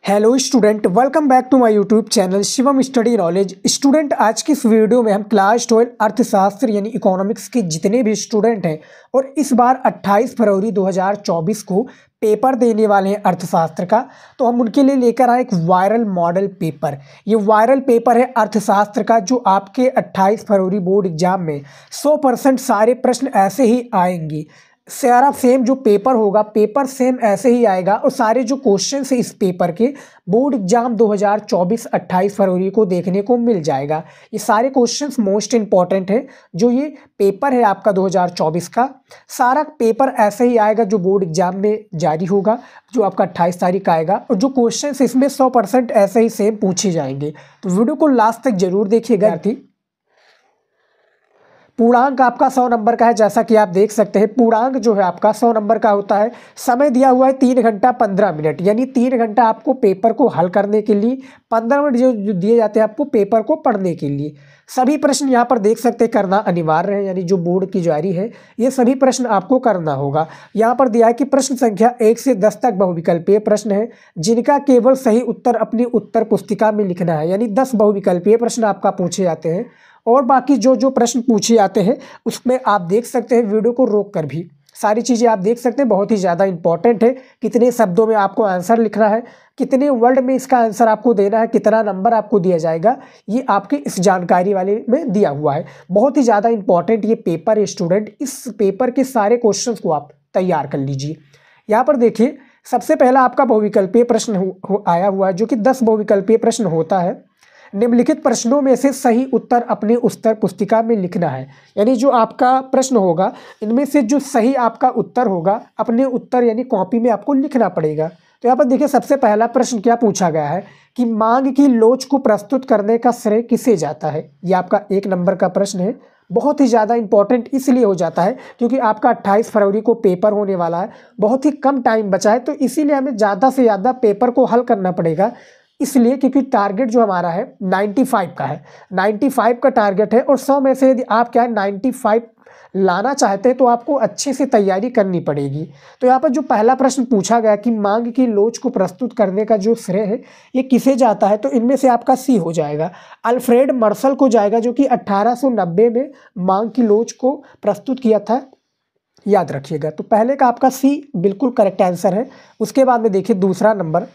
Hello student, welcome back to my YouTube channel Shivam study knowledge. Student, आज की इस video में हम क्लास 12 अर्थशास्त्र यानी इकोनॉमिक्स के जितने भी स्टूडेंट हैं और इस बार 28 फरवरी 2024 को पेपर देने वाले हैं अर्थशास्त्र का, तो हम उनके लिए लेकर आए एक वायरल मॉडल पेपर। ये वायरल पेपर है अर्थशास्त्र का, जो आपके 28 फरवरी बोर्ड एग्जाम में 100% सारे प्रश्न ऐसे ही आएंगे। सारा सेम जो पेपर होगा, पेपर सेम ऐसे ही आएगा और सारे जो क्वेश्चन है इस पेपर के बोर्ड एग्जाम 2024 28 फरवरी को देखने को मिल जाएगा। ये सारे क्वेश्चंस मोस्ट इंपॉर्टेंट है। जो ये पेपर है आपका 2024 का, सारा पेपर ऐसे ही आएगा जो बोर्ड एग्जाम में जारी होगा, जो आपका 28 तारीख आएगा। और जो क्वेश्चन इसमें 100% ऐसे ही सेम पूछे जाएंगे, तो वीडियो को लास्ट तक जरूर देखिएगा। पूर्णांक आपका 100 नंबर का है, जैसा कि आप देख सकते हैं। पूर्णांक जो है आपका 100 नंबर का होता है। समय दिया हुआ है 3 घंटा 15 मिनट, यानी 3 घंटा आपको पेपर को हल करने के लिए, 15 मिनट जो दिए जाते हैं आपको पेपर को पढ़ने के लिए। सभी प्रश्न यहाँ पर देख सकते हैं करना अनिवार्य है, यानी जो बोर्ड की जारी है ये सभी प्रश्न आपको करना होगा। यहाँ पर दिया है कि प्रश्न संख्या 1 से 10 तक बहुविकल्पीय प्रश्न है, जिनका केवल सही उत्तर अपनी उत्तर पुस्तिका में लिखना है। यानी 10 बहुविकल्पीय प्रश्न आपका पूछे जाते हैं और बाकी जो जो प्रश्न पूछे जाते हैं उसमें आप देख सकते हैं वीडियो को रोक कर भी सारी चीज़ें आप देख सकते हैं। बहुत ही ज़्यादा इंपॉर्टेंट है। कितने शब्दों में आपको आंसर लिखना है, कितने वर्ड में इसका आंसर आपको देना है, कितना नंबर आपको दिया जाएगा, ये आपके इस जानकारी वाले में दिया हुआ है। बहुत ही ज़्यादा इंपॉर्टेंट ये पेपर है स्टूडेंट। इस पेपर के सारे क्वेश्चन को आप तैयार कर लीजिए। यहाँ पर देखिए, सबसे पहला आपका बहुविकल्पीय प्रश्न आया हुआ है, जो कि 10 बहुविकल्पीय प्रश्न होता है। निम्नलिखित प्रश्नों में से सही उत्तर अपनी उत्तर पुस्तिका में लिखना है। यानी जो आपका प्रश्न होगा, इनमें से जो सही आपका उत्तर होगा अपने उत्तर यानी कॉपी में आपको लिखना पड़ेगा। तो यहाँ पर देखिए, सबसे पहला प्रश्न क्या पूछा गया है कि मांग की लोच को प्रस्तुत करने का श्रेय किसे जाता है। ये आपका 1 नंबर का प्रश्न है। बहुत ही ज़्यादा इंपॉर्टेंट इसलिए हो जाता है क्योंकि आपका 28 फरवरी को पेपर होने वाला है, बहुत ही कम टाइम बचा है, तो इसीलिए हमें ज़्यादा से ज़्यादा पेपर को हल करना पड़ेगा। इसलिए क्योंकि टारगेट जो हमारा है 95 का है, 95 का टारगेट है और 100 में से यदि आप क्या है 95 लाना चाहते हैं तो आपको अच्छे से तैयारी करनी पड़ेगी। तो यहाँ पर जो पहला प्रश्न पूछा गया कि मांग की लोच को प्रस्तुत करने का जो श्रेय है ये किसे जाता है, तो इनमें से आपका सी हो जाएगा, अल्फ्रेड मार्शल को जाएगा, जो कि 1890 में मांग की लोच को प्रस्तुत किया था, याद रखिएगा। तो पहले का आपका सी बिल्कुल करेक्ट आंसर है। उसके बाद में देखिए दूसरा नंबर,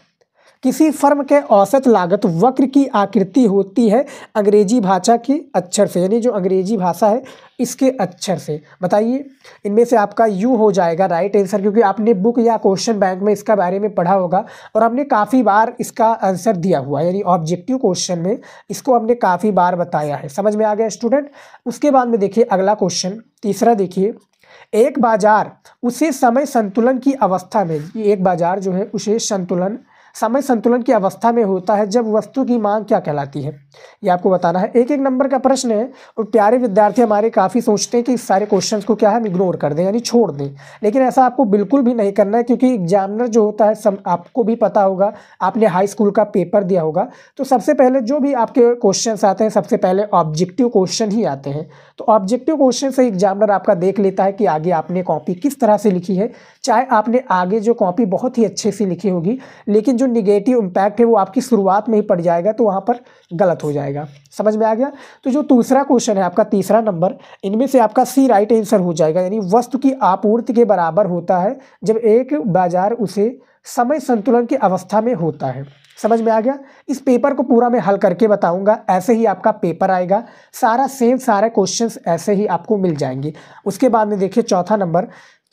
किसी फर्म के औसत लागत वक्र की आकृति होती है अंग्रेजी भाषा के अक्षर से, यानी जो अंग्रेजी भाषा है इसके अक्षर से। बताइए, इनमें से आपका यू हो जाएगा राइट आंसर, क्योंकि आपने बुक या क्वेश्चन बैंक में इसका बारे में पढ़ा होगा और हमने काफ़ी बार इसका आंसर दिया हुआ है, यानी ऑब्जेक्टिव क्वेश्चन में इसको हमने काफ़ी बार बताया है। समझ में आ गया स्टूडेंट। उसके बाद में देखिए अगला क्वेश्चन, तीसरा देखिए, एक बाजार उसे समय संतुलन की अवस्था में, ये एक बाजार जो है उसे समय संतुलन की अवस्था में होता है जब वस्तु की मांग क्या कहलाती है, ये आपको बताना है। 1-1 नंबर का प्रश्न है और प्यारे विद्यार्थी हमारे काफ़ी सोचते हैं कि इस सारे क्वेश्चंस को क्या है हम इग्नोर कर दें, यानी छोड़ दें, लेकिन ऐसा आपको बिल्कुल भी नहीं करना है, क्योंकि एग्जामिनर जो होता है आपको भी पता होगा, आपने हाई स्कूल का पेपर दिया होगा, तो सबसे पहले जो भी आपके क्वेश्चन आते हैं सबसे पहले ऑब्जेक्टिव क्वेश्चन ही आते हैं। तो ऑब्जेक्टिव क्वेश्चन से एग्जामिनर आपका देख लेता है कि आगे आपने कॉपी किस तरह से लिखी है। चाहे आपने आगे जो कॉपी बहुत ही अच्छे से लिखी होगी, लेकिन जो निगेटिव इम्पैक्ट है वो आपकी शुरुआत में ही पड़ जाएगा, तो वहाँ पर गलत हो जाएगा। समझ में आ गया। तो जो दूसरा क्वेश्चन है आपका तीसरा नंबर, इनमें से आपका सी राइट आंसर हो जाएगा, यानी वस्तु की आपूर्ति के बराबर होता है जब एक बाजार उसे समय संतुलन की अवस्था में होता है। समझ में आ गया। इस पेपर को पूरा मैं हल करके बताऊंगा, ऐसे ही आपका पेपर आएगा, सारा सेम सारे क्वेश्चंस ऐसे ही आपको मिल जाएंगे। उसके बाद में देखिए चौथा नंबर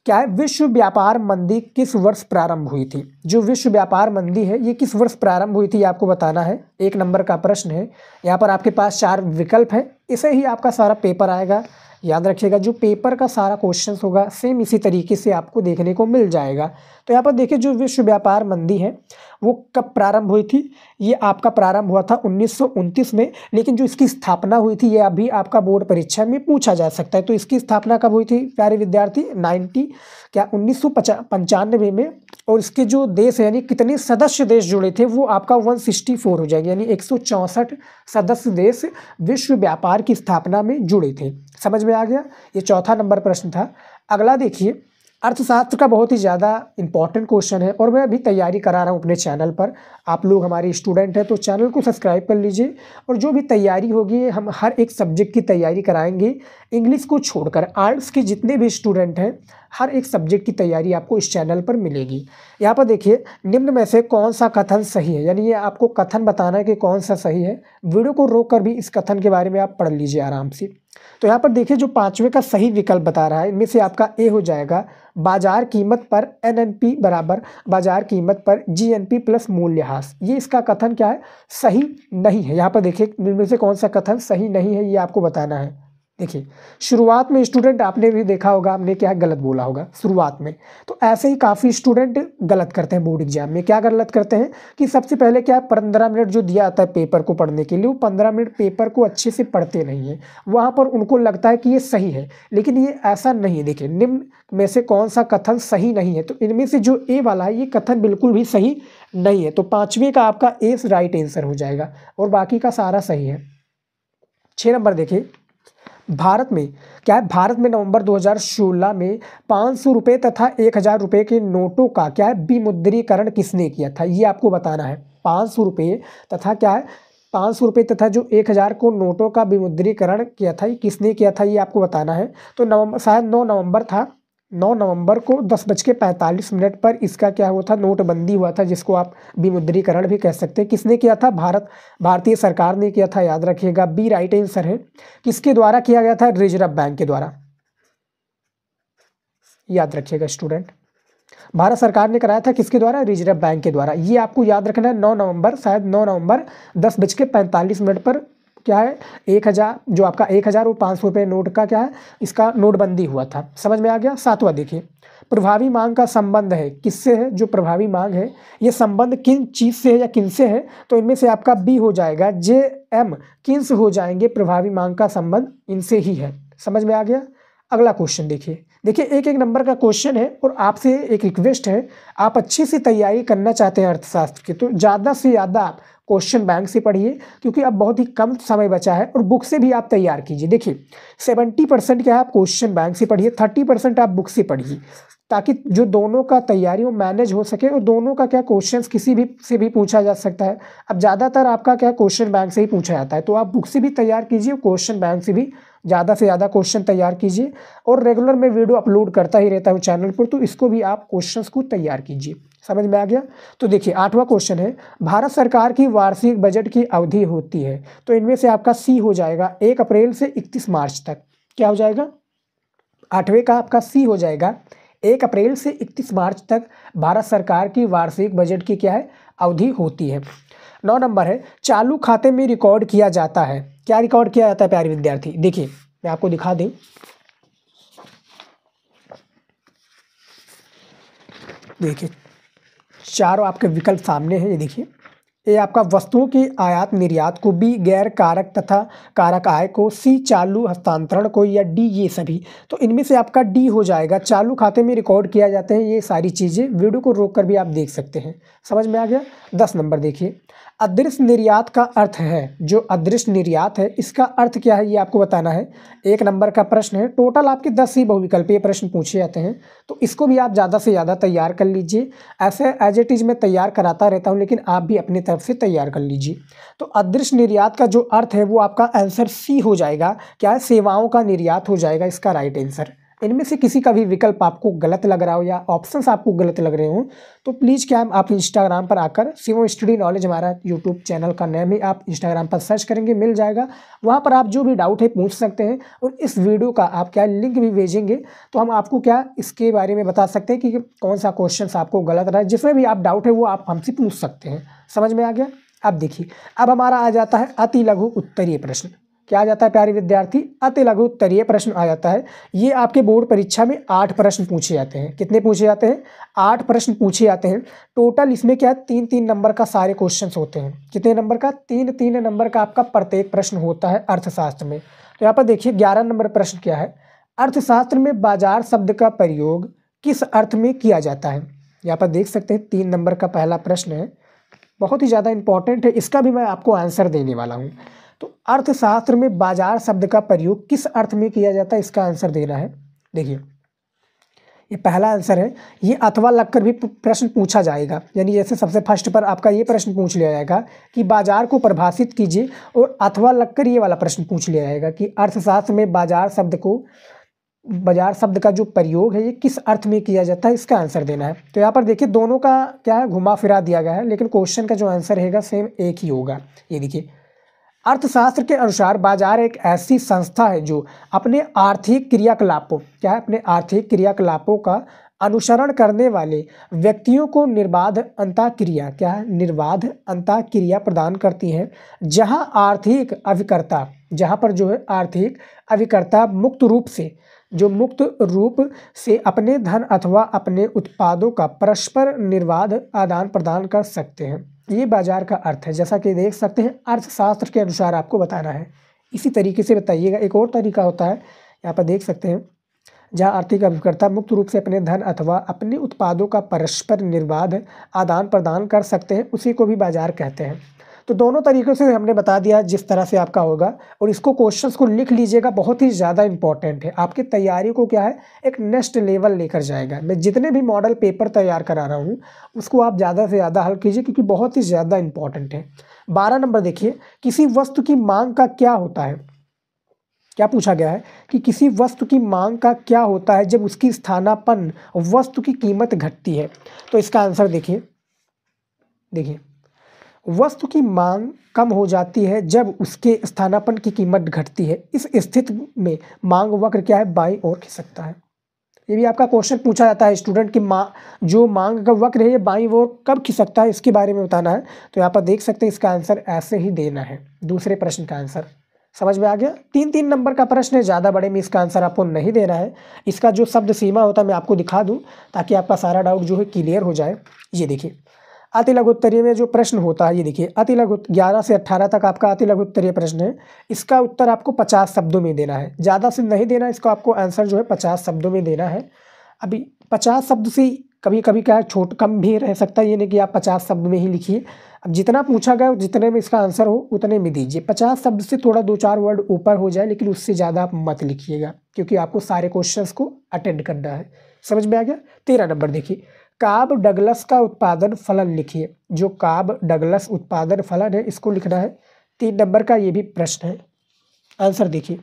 क्या है, विश्व व्यापार मंदी किस वर्ष प्रारंभ हुई थी। जो विश्व व्यापार मंदी है ये किस वर्ष प्रारंभ हुई थी, ये आपको बताना है। 1 नंबर का प्रश्न है। यहाँ पर आपके पास 4 विकल्प है, इसे ही आपका सारा पेपर आएगा। याद रखिएगा, जो पेपर का सारा क्वेश्चन होगा सेम इसी तरीके से आपको देखने को मिल जाएगा। तो यहाँ पर देखिए, जो विश्व व्यापार मंदी है वो कब प्रारंभ हुई थी, ये आपका प्रारंभ हुआ था 1929 में, लेकिन जो इसकी स्थापना हुई थी ये अभी आपका बोर्ड परीक्षा में पूछा जा सकता है। तो इसकी स्थापना कब हुई थी प्यारे विद्यार्थी, 1995 में। और इसके जो देश है यानी कितने सदस्य देश जुड़े थे वो आपका 164 हो जाएंगे, यानी 164 सदस्य देश विश्व व्यापार की स्थापना में जुड़े थे। समझ में आ गया। ये चौथा नंबर प्रश्न था। अगला देखिए, अर्थशास्त्र का बहुत ही ज़्यादा इंपॉर्टेंट क्वेश्चन है और मैं अभी तैयारी करा रहा हूँ अपने चैनल पर। आप लोग हमारे स्टूडेंट हैं तो चैनल को सब्सक्राइब कर लीजिए और जो भी तैयारी होगी हम हर एक सब्जेक्ट की तैयारी कराएंगे, इंग्लिश को छोड़कर। आर्ट्स के जितने भी स्टूडेंट हैं हर एक सब्जेक्ट की तैयारी आपको इस चैनल पर मिलेगी। यहाँ पर देखिए, निम्न में से कौन सा कथन सही है, यानी ये आपको कथन बताना है कि कौन सा सही है। वीडियो को रोक कर भी इस कथन के बारे में आप पढ़ लीजिए आराम से। तो यहाँ पर देखिए, जो पाँचवें का सही विकल्प बता रहा है इनमें से आपका ए हो जाएगा, बाजार कीमत पर एनएनपी बराबर बाजार कीमत पर जीएनपी प्लस मूल्यह्रास। ये इसका कथन क्या है, सही नहीं है। यहाँ पर देखिए, इनमें से कौन सा कथन सही नहीं है ये आपको बताना है। देखिए, शुरुआत में स्टूडेंट आपने भी देखा होगा, हमने क्या गलत बोला होगा शुरुआत में। तो ऐसे ही काफ़ी स्टूडेंट गलत करते हैं बोर्ड एग्जाम में। क्या गलत करते हैं कि सबसे पहले क्या 15 मिनट जो दिया जाता है पेपर को पढ़ने के लिए, वो 15 मिनट पेपर को अच्छे से पढ़ते नहीं है। वहाँ पर उनको लगता है कि ये सही है, लेकिन ये ऐसा नहीं है। देखिए, निम्न में से कौन सा कथन सही नहीं है, तो इनमें से जो ए वाला है ये कथन बिल्कुल भी सही नहीं है। तो पाँचवें का आपका ए राइट आंसर हो जाएगा और बाकी का सारा सही है। 6 नंबर देखिए, भारत में क्या है, भारत में नवंबर 2016 में 500 रुपये तथा 1000 रुपये के नोटों का क्या है विमुद्रीकरण किसने किया था, ये आपको बताना है। 500 रुपये तथा क्या है 500 रुपये तथा जो 1000 को नोटों का विमुद्रीकरण किया था, ये किसने किया था ये आपको बताना है। तो नवंबर, शायद 9 नवंबर था, 9 नवंबर को 10:45 पर इसका क्या हुआ था, नोटबंदी हुआ था, जिसको आप विमुद्रीकरण भी कह सकते हैं। किसने किया था, भारतीय सरकार ने किया था, याद रखिएगा। बी राइट आंसर है। किसके द्वारा किया गया था, रिजर्व बैंक के द्वारा, याद रखिएगा स्टूडेंट। भारत सरकार ने कराया था, किसके द्वारा, रिजर्व बैंक के द्वारा। ये आपको याद रखना है। 9 नवंबर, शायद 9 नवंबर 10:45 पर क्या है 1000, जो आपका 1000 और 500 रुपये नोट का क्या है, इसका नोटबंदी हुआ था। समझ में आ गया। 7वां देखिए, प्रभावी मांग का संबंध है किससे है, जो प्रभावी मांग है ये संबंध किन चीज से है या किन से है, तो इनमें से आपका बी हो जाएगा, जे एम किन्स हो जाएंगे, प्रभावी मांग का संबंध इनसे ही है। समझ में आ गया। अगला क्वेश्चन देखिए, एक एक नंबर का क्वेश्चन है और आपसे एक रिक्वेस्ट है, आप अच्छे से तैयारी करना चाहते हैं अर्थशास्त्र की तो ज़्यादा से ज़्यादा आप क्वेश्चन बैंक से पढ़िए, क्योंकि अब बहुत ही कम समय बचा है, और बुक से भी आप तैयार कीजिए। देखिए 70% क्या है आप क्वेश्चन बैंक से पढ़िए, 30% आप बुक से पढ़िए, ताकि जो दोनों का तैयारी वो मैनेज हो सके, और दोनों का क्या क्वेश्चंस किसी भी से भी पूछा जा सकता है। अब ज़्यादातर आपका क्या क्वेश्चन बैंक से ही पूछा जाता है, तो आप बुक से भी तैयार कीजिए, क्वेश्चन बैंक से भी ज़्यादा से ज़्यादा क्वेश्चन तैयार कीजिए। और रेगुलर मैं वीडियो अपलोड करता ही रहता हूँ चैनल पर, तो इसको भी आप क्वेश्चंस को तैयार कीजिए। समझ में आ गया। तो देखिए 8वां क्वेश्चन है, भारत सरकार की वार्षिक बजट की अवधि होती है, तो इनमें से आपका सी हो जाएगा 1 अप्रैल से 31 मार्च तक। क्या हो जाएगा, 8वें का आपका सी हो जाएगा, 1 अप्रैल से 31 मार्च तक भारत सरकार की वार्षिक बजट की क्या है, अवधि होती है। 9 नंबर है, चालू खाते में रिकॉर्ड किया जाता है। क्या रिकॉर्ड किया जाता है प्यारे विद्यार्थी, देखिए मैं आपको दिखा दूं। देखिए चारों आपके विकल्प सामने हैं, ये देखिए। ए आपका वस्तुओं की आयात निर्यात को, बी गैर कारक तथा कारक आय को, सी चालू हस्तांतरण को, या डी ये सभी। तो इनमें से आपका डी हो जाएगा, चालू खाते में रिकॉर्ड किया जाते हैं ये सारी चीज़ें। वीडियो को रोककर भी आप देख सकते हैं। समझ में आ गया। 10 नंबर देखिए, अदृश्य निर्यात का अर्थ है, जो अदृश्य निर्यात है इसका अर्थ क्या है ये आपको बताना है। 1 नंबर का प्रश्न है। टोटल आपके 10 ही बहुविकल्पीय प्रश्न पूछे जाते हैं, तो इसको भी आप ज़्यादा से ज़्यादा तैयार कर लीजिए। ऐसे एज इट इज़ मैं तैयार कराता रहता हूँ, लेकिन आप भी अपनी तरफ से तैयार कर लीजिए। तो अदृश्य निर्यात का जो अर्थ है वो आपका आंसर सी हो जाएगा, क्या है, सेवाओं का निर्यात हो जाएगा इसका राइट आंसर। इनमें से किसी का भी विकल्प आपको गलत लग रहा हो या ऑप्शंस आपको गलत लग रहे हो, तो प्लीज़ क्या आप इंस्टाग्राम पर आकर शिवम स्टडी नॉलेज, हमारा यूट्यूब चैनल का नेम है, आप इंस्टाग्राम पर सर्च करेंगे मिल जाएगा। वहाँ पर आप जो भी डाउट है पूछ सकते हैं, और इस वीडियो का आप क्या लिंक भी भेजेंगे तो हम आपको क्या इसके बारे में बता सकते हैं कि कौन सा क्वेश्चन आपको गलत रहा है। जिसमें भी आप डाउट है वो आप हमसे पूछ सकते हैं। समझ में आ गया। अब देखिए, अब हमारा आ जाता है अति लघु उत्तरीय प्रश्न। क्या आ जाता है प्यारे विद्यार्थी, अति लघु उत्तरीय प्रश्न आ जाता है। ये आपके बोर्ड परीक्षा में 8 प्रश्न पूछे जाते हैं। कितने पूछे जाते हैं, 8 प्रश्न पूछे जाते हैं टोटल। इसमें क्या है 3-3 नंबर का सारे क्वेश्चन होते हैं। कितने नंबर का, 3-3 नंबर का आपका प्रत्येक प्रश्न होता है अर्थशास्त्र में। तो यहाँ पर देखिए 11 नंबर प्रश्न क्या है, अर्थशास्त्र में बाजार शब्द का प्रयोग किस अर्थ में किया जाता है। यहाँ पर देख सकते हैं 3 नंबर का पहला प्रश्न है, बहुत ही ज़्यादा इंपॉर्टेंट है, इसका भी मैं आपको आंसर देने वाला हूँ। तो अर्थशास्त्र में बाजार शब्द का प्रयोग किस अर्थ में किया जाता है, इसका आंसर देना है। देखिए ये पहला आंसर है। ये अथवा लगकर भी प्रश्न पूछा जाएगा, यानी जैसे सबसे फर्स्ट पर आपका ये प्रश्न पूछ लिया जाएगा कि बाजार को परिभाषित कीजिए, और अथवा लगकर ये वाला प्रश्न पूछ लिया जाएगा कि अर्थशास्त्र में बाजार शब्द का जो प्रयोग है ये किस अर्थ में किया जाता है, इसका आंसर देना है। तो यहाँ पर देखिए दोनों का क्या है, घुमा फिरा दिया गया है, लेकिन क्वेश्चन का जो आंसर रहेगा सेम एक ही होगा। ये देखिए, अर्थशास्त्र के अनुसार बाजार एक ऐसी संस्था है जो अपने आर्थिक क्रियाकलापों अपने आर्थिक क्रियाकलापों का अनुसरण करने वाले व्यक्तियों को निर्बाध अंतःक्रिया प्रदान करती है। जहां पर जो है आर्थिक अभिकर्ता मुक्त रूप से अपने धन अथवा अपने उत्पादों का परस्पर निर्बाध आदान प्रदान कर सकते हैं। ये बाजार का अर्थ है। जैसा कि देख सकते हैं अर्थशास्त्र के अनुसार आपको बताना है, इसी तरीके से बताइएगा। एक और तरीका होता है, यहाँ पर देख सकते हैं, जहाँ आर्थिक अभिकर्ता मुक्त रूप से अपने धन अथवा अपने उत्पादों का परस्पर निर्बाध आदान प्रदान कर सकते हैं, उसी को भी बाजार कहते हैं। तो दोनों तरीक़ों से हमने बता दिया जिस तरह से आपका होगा, और इसको क्वेश्चंस को लिख लीजिएगा, बहुत ही ज़्यादा इंपॉर्टेंट है। आपकी तैयारी को क्या है, एक नेक्स्ट लेवल लेकर जाएगा। मैं जितने भी मॉडल पेपर तैयार करा रहा हूँ उसको आप ज़्यादा से ज़्यादा हल कीजिए, क्योंकि बहुत ही ज़्यादा इंपॉर्टेंट है। 12 नंबर देखिए, किसी वस्तु की मांग का क्या होता है। क्या पूछा गया है कि किसी वस्तु की मांग का क्या होता है जब उसकी स्थानापन्न वस्तु की कीमत घटती है। तो इसका आंसर देखिए, वस्तु की मांग कम हो जाती है जब उसके स्थानापन्न की कीमत घटती है। इस स्थिति में मांग वक्र क्या है, बाईं ओर खिसकता है। ये भी आपका क्वेश्चन पूछा जाता है स्टूडेंट की जो मांग का वक्र है ये बाईं ओर कब खिसकता है, इसके बारे में बताना है। तो यहाँ पर देख सकते हैं इसका आंसर ऐसे ही देना है। दूसरे प्रश्न का आंसर समझ में आ गया। 3-3 नंबर का प्रश्न है, ज़्यादा बड़े में इसका आंसर आपको नहीं देना है। इसका जो शब्द सीमा होता है मैं आपको दिखा दूँ ताकि आपका सारा डाउट जो है क्लियर हो जाए। ये देखिए, अति लघु उत्तरीय में जो प्रश्न होता है, ये देखिए अति लघु 11 से 18 तक आपका अति लघु उत्तरीय प्रश्न है। इसका उत्तर आपको 50 शब्दों में देना है, ज़्यादा से नहीं देना। इसको आपको आंसर जो है 50 शब्दों में देना है। अभी 50 शब्द से कभी कभी क्या कम भी रह सकता है, ये नहीं कि आप 50 शब्द में ही लिखिए। अब जितना पूछा गया जितने में इसका आंसर हो उतने में दीजिए। 50 शब्द से थोड़ा 2-4 वर्ड ऊपर हो जाए, लेकिन उससे ज़्यादा आप मत लिखिएगा, क्योंकि आपको सारे क्वेश्चंस को अटेंड करना है। समझ में आ गया। 13 नंबर देखिए, काब डगलस का उत्पादन फलन लिखिए। जो काब डगलस उत्पादन फलन है इसको लिखना है। 3 नंबर का ये भी प्रश्न है। आंसर देखिए,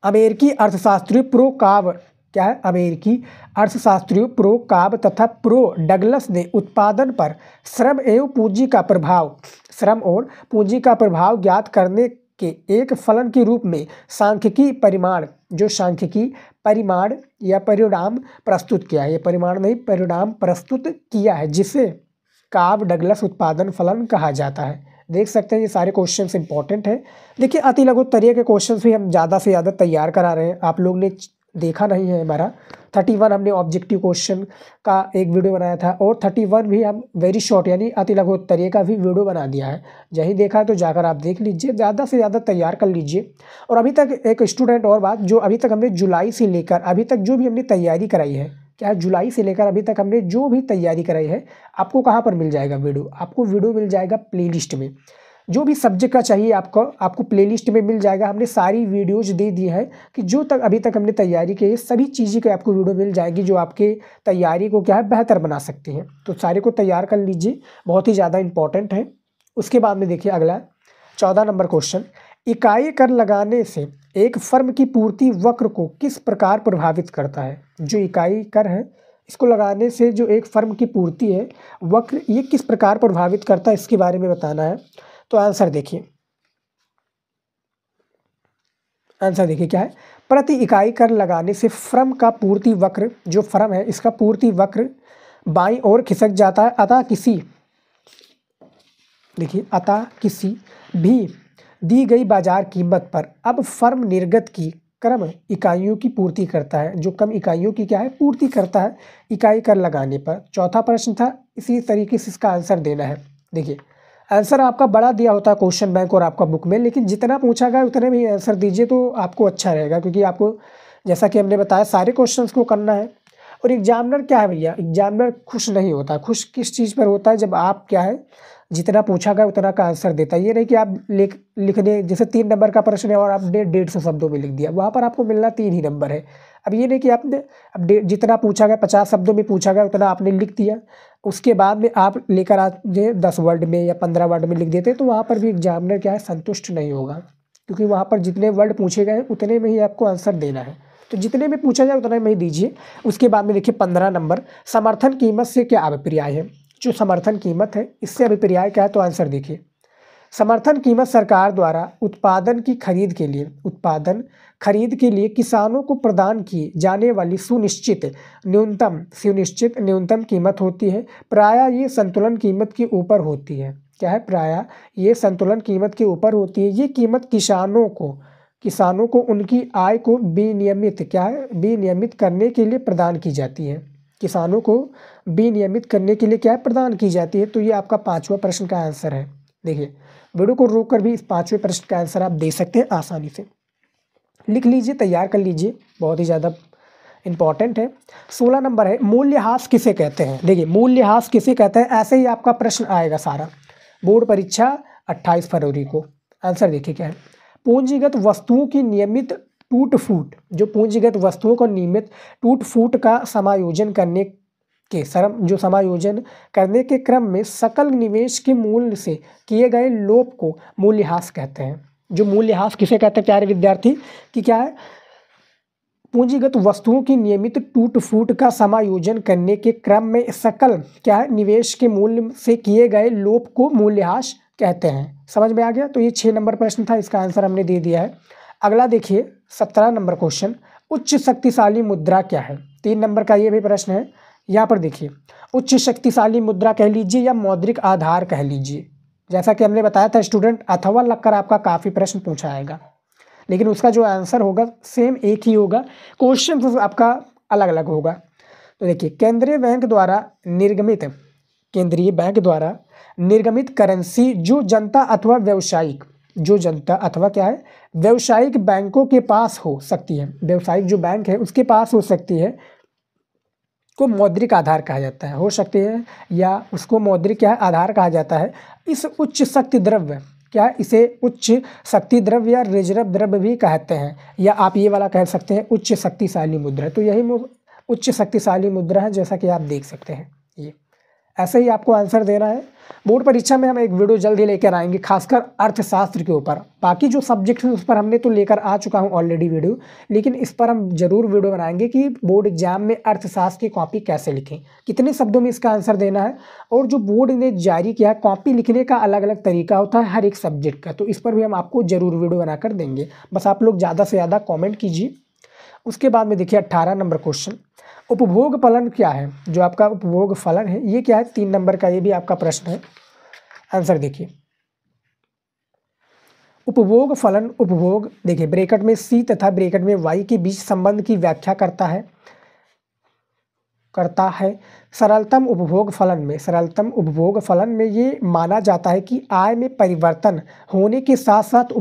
अमेरिकी अर्थशास्त्री प्रो काब क्या है, अमेरिकी अर्थशास्त्रियों प्रो काब तथा प्रो डगलस ने उत्पादन पर श्रम और पूंजी का प्रभाव ज्ञात करने के एक फलन के रूप में सांख्यिकी परिमाण या परिणाम प्रस्तुत किया है। ये परिमाण नहीं, परिणाम प्रस्तुत किया है, जिसे काब डगलस उत्पादन फलन कहा जाता है। देख सकते हैं ये सारे क्वेश्चंस इंपॉर्टेंट है। देखिए अति लघु उत्तरीय के क्वेश्चंस भी हम ज़्यादा से ज़्यादा तैयार करा रहे हैं। आप लोग ने देखा नहीं है, हमारा 31 हमने ऑब्जेक्टिव क्वेश्चन का एक वीडियो बनाया था, और 31 भी हम वेरी शॉर्ट यानी अति लघु उत्तरीय का भी वीडियो बना दिया है। यही देखा है तो जाकर आप देख लीजिए, ज़्यादा से ज़्यादा तैयार कर लीजिए। और अभी तक एक स्टूडेंट और बात, जो अभी तक हमने जुलाई से लेकर अभी तक जो भी हमने तैयारी कराई है, क्या जुलाई से लेकर अभी तक हमने जो भी तैयारी कराई है, आपको कहाँ पर मिल जाएगा वीडियो, आपको वीडियो मिल जाएगा प्लेलिस्ट में। जो भी सब्जेक्ट का चाहिए आपको प्लेलिस्ट में मिल जाएगा। हमने सारी वीडियोज दे दी है कि जो तक अभी तक हमने तैयारी की है, सभी चीज़ें की आपको वीडियो मिल जाएगी जो आपके तैयारी को क्या है बेहतर बना सकती हैं। तो सारे को तैयार कर लीजिए, बहुत ही ज़्यादा इंपॉर्टेंट है। उसके बाद में देखिए अगला 14 नंबर क्वेश्चन, इकाई कर लगाने से एक फर्म की पूर्ति वक्र को किस प्रकार प्रभावित करता है। जो इकाई कर है इसको लगाने से जो एक फर्म की पूर्ति है वक्र, ये किस प्रकार प्रभावित करता है, इसके बारे में बताना है। तो आंसर देखिए, क्या है, प्रति इकाई कर लगाने से फर्म का पूर्ति वक्र, जो फर्म है इसका पूर्ति वक्र बाईं ओर खिसक जाता है। अतः किसी भी दी गई बाजार कीमत पर अब फर्म निर्गत की क्रम इकाइयों की पूर्ति करता है, जो कम इकाइयों की क्या है पूर्ति करता है इकाई कर लगाने पर। चौथा प्रश्न था, इसी तरीके से इसका आंसर देना है। देखिए आंसर आपका बड़ा दिया होता है क्वेश्चन बैंक और आपका बुक में, लेकिन जितना पूछा गया उतने में आंसर दीजिए तो आपको अच्छा रहेगा, क्योंकि आपको जैसा कि हमने बताया सारे क्वेश्चंस को करना है। और एग्जामिनर क्या है भैया, एग्जामिनर खुश नहीं होता। खुश किस चीज़ पर होता है, जब आप क्या है जितना पूछा गया उतना का आंसर देता है। ये नहीं कि आप लिखने जैसे 3 नंबर का प्रश्न है और आपने 150 शब्दों में लिख दिया, वहाँ पर आपको मिलना 3 ही नंबर है। अब ये नहीं कि आपने अब जितना पूछा गया 50 शब्दों में पूछा गया उतना आपने लिख दिया, उसके बाद में आप लेकर आते 10 वर्ड में या 15 वर्ड में लिख देते, तो वहाँ पर भी एग्जामिनर क्या है संतुष्ट नहीं होगा, क्योंकि वहाँ पर जितने वर्ड पूछे गए उतने में ही आपको आंसर देना है। तो जितने में पूछा जाए उतने में ही दीजिए। उसके बाद में देखिए 15 नंबर, समर्थन कीमत से क्या अभिप्राय है। जो समर्थन कीमत है इससे अभिप्राय क्या है, तो आंसर देखिए। समर्थन कीमत सरकार द्वारा उत्पादन खरीद के लिए किसानों को प्रदान की जाने वाली सुनिश्चित न्यूनतम कीमत होती है। प्रायः ये संतुलन कीमत के ऊपर होती है। क्या है, प्रायः ये संतुलन कीमत के ऊपर होती है। ये कीमत किसानों को उनकी आय को विनियमित करने के लिए प्रदान की जाती है। किसानों को विनियमित करने के लिए क्या प्रदान की जाती है। तो ये आपका 5वां प्रश्न का आंसर है। देखिए वीडियो को रोक कर भी इस 5वें प्रश्न का आंसर आप दे सकते हैं आसानी से। लिख लीजिए, तैयार कर लीजिए, बहुत ही ज़्यादा इंपॉर्टेंट है। 16 नंबर है, मूल्यह्रास किसे कहते हैं। देखिए मूल्यह्रास किसे कहते हैं, ऐसे ही आपका प्रश्न आएगा सारा, बोर्ड परीक्षा 28 फरवरी को। आंसर देखिए क्या है, पूंजीगत वस्तुओं की नियमित टूट-फूट, जो पूंजीगत वस्तुओं को नियमित टूट-फूट का समायोजन करने के क्रम में सकल निवेश के मूल्य से किए गए लोप को मूल्यह्रास कहते हैं। जो मूल्यह्रास किसे कहते हैं प्यारे विद्यार्थी, कि क्या है, पूंजीगत वस्तुओं की नियमित टूट-फूट का समायोजन करने के क्रम में सकल क्या है निवेश के मूल्य से किए गए लोप को मूल्यह्रास कहते हैं। समझ में आ गया। तो ये 6 नंबर प्रश्न था, इसका आंसर हमने दे दिया है। अगला देखिए 17 नंबर क्वेश्चन, उच्च शक्तिशाली मुद्रा क्या है। 3 नंबर का ये भी प्रश्न है। यहाँ पर देखिए उच्च शक्तिशाली मुद्रा कह लीजिए या मौद्रिक आधार कह लीजिए, जैसा कि हमने बताया था स्टूडेंट, अथवा लगकर आपका काफ़ी प्रश्न पूछा आएगा, लेकिन उसका जो आंसर होगा सेम एक ही होगा, क्वेश्चन आपका अलग अलग होगा। तो देखिए केंद्रीय बैंक द्वारा निर्गमित करेंसी जो जनता अथवा व्यावसायिक बैंकों के पास हो सकती है, व्यावसायिक जो बैंक है उसके पास हो सकती है, को मौद्रिक आधार कहा जाता है, हो सकती है या उसको मौद्रिक क्या आधार कहा जाता है। इस उच्च शक्ति द्रव्य इसे उच्च शक्ति द्रव्य या रिजर्व द्रव्य भी कहते हैं, या आप ये वाला कह सकते हैं उच्च शक्तिशाली मुद्रा। तो यही उच्च शक्तिशाली मुद्रा है, जैसा कि आप देख सकते हैं। ये ऐसे ही आपको आंसर देना है। बोर्ड परीक्षा में हम एक वीडियो जल्दी लेकर आएंगे, खासकर अर्थशास्त्र के ऊपर। बाकी जो सब्जेक्ट है उस पर हमने तो लेकर आ चुका हूं ऑलरेडी वीडियो, लेकिन इस पर हम जरूर वीडियो बनाएंगे कि बोर्ड एग्जाम में अर्थशास्त्र की कॉपी कैसे लिखें, कितने शब्दों में इसका आंसर देना है, और जो बोर्ड ने जारी किया कॉपी लिखने का अलग अलग तरीका होता है हर एक सब्जेक्ट का, तो इस पर भी हम आपको जरूर वीडियो बनाकर देंगे। बस आप लोग ज़्यादा से ज़्यादा कॉमेंट कीजिए। उसके बाद में देखिए 18 नंबर क्वेश्चन, उपभोग फलन क्या है। जो आपका उपभोग फलन है ये क्या है, 3 नंबर का ये भी आपका प्रश्न है। आंसर देखिए, उपभोग फलन, उपभोग देखिए ब्रैकेट में सी तथा ब्रैकेट में वाई के बीच संबंध की व्याख्या करता है। सरलतम उपभोग फलन में ये माना जाता है कि आय में परिवर्तन होने के साथ साथ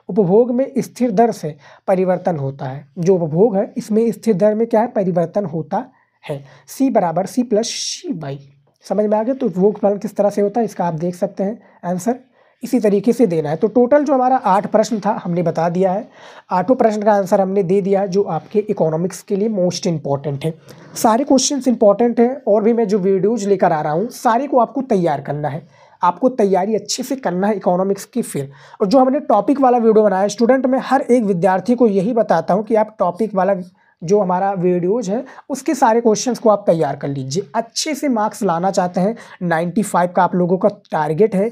उपभोग में स्थिर दर से परिवर्तन होता है। जो उपभोग है इसमें स्थिर दर में क्या है, परिवर्तन होता है। C बराबर C+C/। समझ में आ गया। तो उपभोग फलन किस तरह से होता है इसका आप देख सकते हैं, आंसर इसी तरीके से देना है। तो टोटल जो हमारा 8 प्रश्न था हमने बता दिया है, 8 प्रश्न का आंसर हमने दे दिया है, जो आपके इकोनॉमिक्स के लिए मोस्ट इंपॉर्टेंट है। सारे क्वेश्चंस इंपॉर्टेंट हैं, और भी मैं जो वीडियोज लेकर आ रहा हूँ सारे को आपको तैयार करना है, आपको तैयारी अच्छे से करना है इकोनॉमिक्स की। फिर और जो हमने टॉपिक वाला वीडियो बनाया स्टूडेंट, मैं हर एक विद्यार्थी को यही बताता हूँ कि आप टॉपिक वाला जो हमारा वीडियोज है उसके सारे क्वेश्चंस को आप तैयार कर लीजिए। अच्छे से मार्क्स लाना चाहते हैं, 95 का आप लोगों का टारगेट है।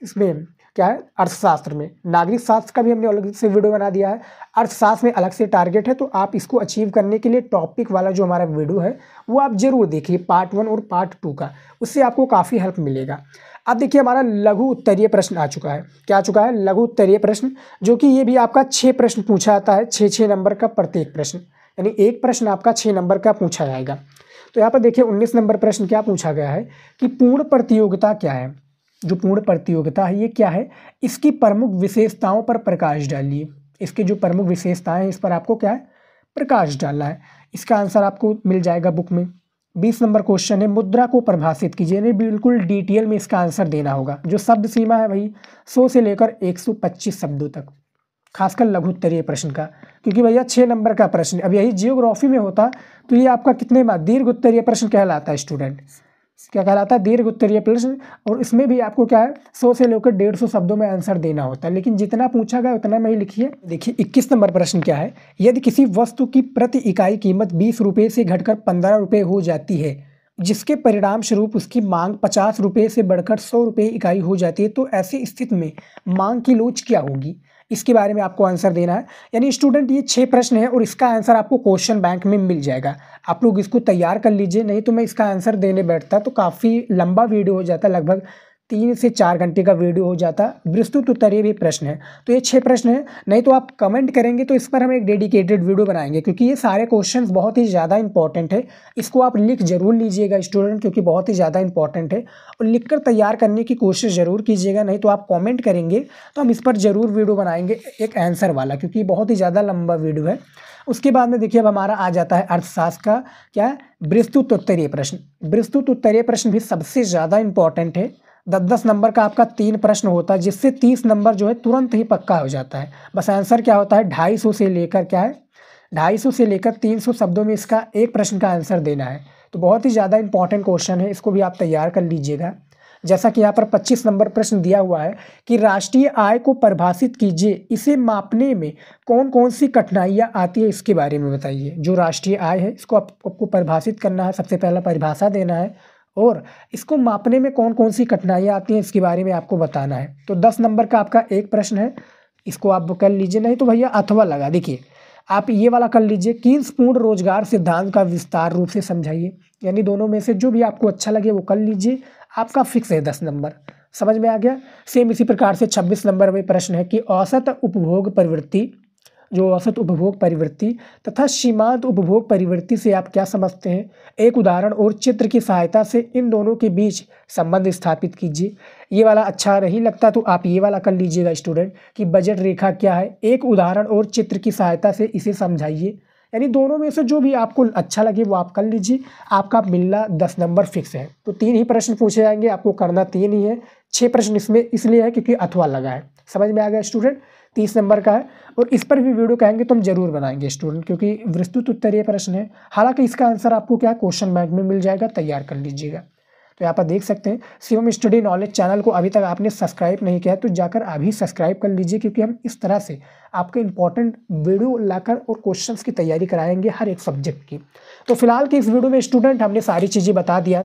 इसमें क्या है, अर्थशास्त्र में, नागरिक शास्त्र का भी हमने अलग से वीडियो बना दिया है, अर्थशास्त्र में अलग से टारगेट है। तो आप इसको अचीव करने के लिए टॉपिक वाला जो हमारा वीडियो है वो आप जरूर देखिए, पार्ट 1 और पार्ट 2 का, उससे आपको काफ़ी हेल्प मिलेगा। अब देखिए हमारा लघु उत्तरीय प्रश्न आ चुका है। क्या आ चुका है, लघु उत्तरीय प्रश्न, जो कि ये भी आपका 6 प्रश्न पूछा जाता है, 6 नंबर का प्रत्येक प्रश्न, यानी एक प्रश्न आपका 6 नंबर का पूछा जाएगा। तो यहाँ पर देखिए 19 नंबर प्रश्न क्या पूछा गया है कि पूर्ण प्रतियोगिता क्या है। जो पूर्ण प्रतियोगिता है ये क्या है, इसकी प्रमुख विशेषताओं पर प्रकाश डालिए। इसकी जो प्रमुख विशेषताएं हैं इस पर आपको क्या है, प्रकाश डालना है। इसका आंसर आपको मिल जाएगा बुक में। 20 नंबर क्वेश्चन है, मुद्रा को परिभाषित कीजिए, यानी बिल्कुल डिटेल में इसका आंसर देना होगा। जो शब्द सीमा है वही 100 से लेकर 125 शब्दों तक, खासकर लघु उत्तरीय प्रश्न का, क्योंकि भैया 6 नंबर का प्रश्न। अब यही जियोग्राफी में होता तो ये आपका कितने मार्क, दीर्घ उत्तरीय प्रश्न कहलाता है स्टूडेंट, क्या कहलाता है, दीर्घ उत्तरीय प्रश्न। और इसमें भी आपको क्या है 100 से लेकर 150 शब्दों में आंसर देना होता है, लेकिन जितना पूछा गया उतना में ही लिखिए। देखिए 21 नंबर प्रश्न क्या है, यदि किसी वस्तु की प्रति इकाई कीमत 20 रुपये से घटकर 15 रुपये हो जाती है, जिसके परिणाम स्वरूप उसकी मांग 50 रुपये से बढ़कर 100 रुपये इकाई हो जाती है, तो ऐसी स्थिति में मांग की लोच क्या होगी, इसके बारे में आपको आंसर देना है। यानी स्टूडेंट ये 6 प्रश्न है और इसका आंसर आपको क्वेश्चन बैंक में मिल जाएगा। आप लोग इसको तैयार कर लीजिए, नहीं तो मैं इसका आंसर देने बैठता तो काफ़ी लंबा वीडियो हो जाता, लगभग 3 से 4 घंटे का वीडियो हो जाता। विस्तृत उत्तरीय भी प्रश्न है, तो ये 6 प्रश्न है। नहीं तो आप कमेंट करेंगे तो इस पर हम एक डेडिकेटेड वीडियो बनाएंगे, क्योंकि ये सारे क्वेश्चंस बहुत ही ज़्यादा इंपॉर्टेंट है। इसको आप लिख जरूर लीजिएगा स्टूडेंट, क्योंकि बहुत ही ज़्यादा इंपॉर्टेंट है, और लिखकर तैयार करने की कोशिश ज़रूर कीजिएगा। नहीं तो आप कॉमेंट करेंगे तो हम इस पर ज़रूर वीडियो बनाएंगे एक आंसर वाला, क्योंकि बहुत ही ज़्यादा लंबा वीडियो है। उसके बाद में देखिए अब हमारा आ जाता है अर्थशास्त्र का क्या है, विस्तृत उत्तरीय प्रश्न। विस्तृत उत्तरीय प्रश्न भी सबसे ज़्यादा इंपॉर्टेंट है। 10-10 नंबर का आपका 3 प्रश्न होता है, जिससे 30 नंबर जो है तुरंत ही पक्का हो जाता है। बस आंसर क्या होता है, 250 से लेकर क्या है, 250 से लेकर 300 शब्दों में इसका एक प्रश्न का आंसर देना है। तो बहुत ही ज़्यादा इंपॉर्टेंट क्वेश्चन है, इसको भी आप तैयार कर लीजिएगा। जैसा कि यहाँ पर 25 नंबर प्रश्न दिया हुआ है कि राष्ट्रीय आय को परिभाषित कीजिए, इसे मापने में कौन कौन सी कठिनाइयाँ आती है, इसके बारे में बताइए। जो राष्ट्रीय आय है इसको आपको परिभाषित करना है, सबसे पहला परिभाषा देना है, और इसको मापने में कौन कौन सी कठिनाइयाँ आती हैं इसके बारे में आपको बताना है। तो 10 नंबर का आपका एक प्रश्न है, इसको आप कर लीजिए। नहीं तो भैया अथवा लगा, देखिए आप ये वाला कर लीजिए, कीन्स पूर्ण रोजगार सिद्धांत का विस्तार रूप से समझाइए। यानी दोनों में से जो भी आपको अच्छा लगे वो कर लीजिए, आपका फिक्स है 10 नंबर। समझ में आ गया। सेम इसी प्रकार से 26 नंबर में प्रश्न है कि औसत उपभोग प्रवृत्ति, जो औसत उपभोग प्रवृत्ति तथा सीमांत उपभोग प्रवृत्ति से आप क्या समझते हैं, एक उदाहरण और चित्र की सहायता से इन दोनों के बीच संबंध स्थापित कीजिए। ये वाला अच्छा नहीं लगता तो आप ये वाला कर लीजिएगा स्टूडेंट कि बजट रेखा क्या है, एक उदाहरण और चित्र की सहायता से इसे समझाइए। यानी दोनों में से जो भी आपको अच्छा लगे वो आप कर लीजिए, आपका मिलना 10 नंबर फिक्स है। तो 3 ही प्रश्न पूछे जाएंगे, आपको करना 3 ही है। 6 प्रश्न इसमें इसलिए है क्योंकि अथवा लगा है। समझ में आ गया स्टूडेंट। 30 नंबर का है और इस पर भी वीडियो कहेंगे तो हम जरूर बनाएंगे स्टूडेंट, क्योंकि विस्तृत उत्तरीय प्रश्न है। हालांकि इसका आंसर आपको क्या क्वेश्चन बैंक में मिल जाएगा, तैयार कर लीजिएगा। तो यहाँ पर देख सकते हैं शिवम स्टडी नॉलेज चैनल को अभी तक आपने सब्सक्राइब नहीं किया है तो जाकर अभी सब्सक्राइब कर लीजिए, क्योंकि हम इस तरह से आपके इंपॉर्टेंट वीडियो लाकर और क्वेश्चंस की तैयारी कराएंगे हर एक सब्जेक्ट की। तो फिलहाल की इस वीडियो में स्टूडेंट हमने सारी चीज़ें बता दिया।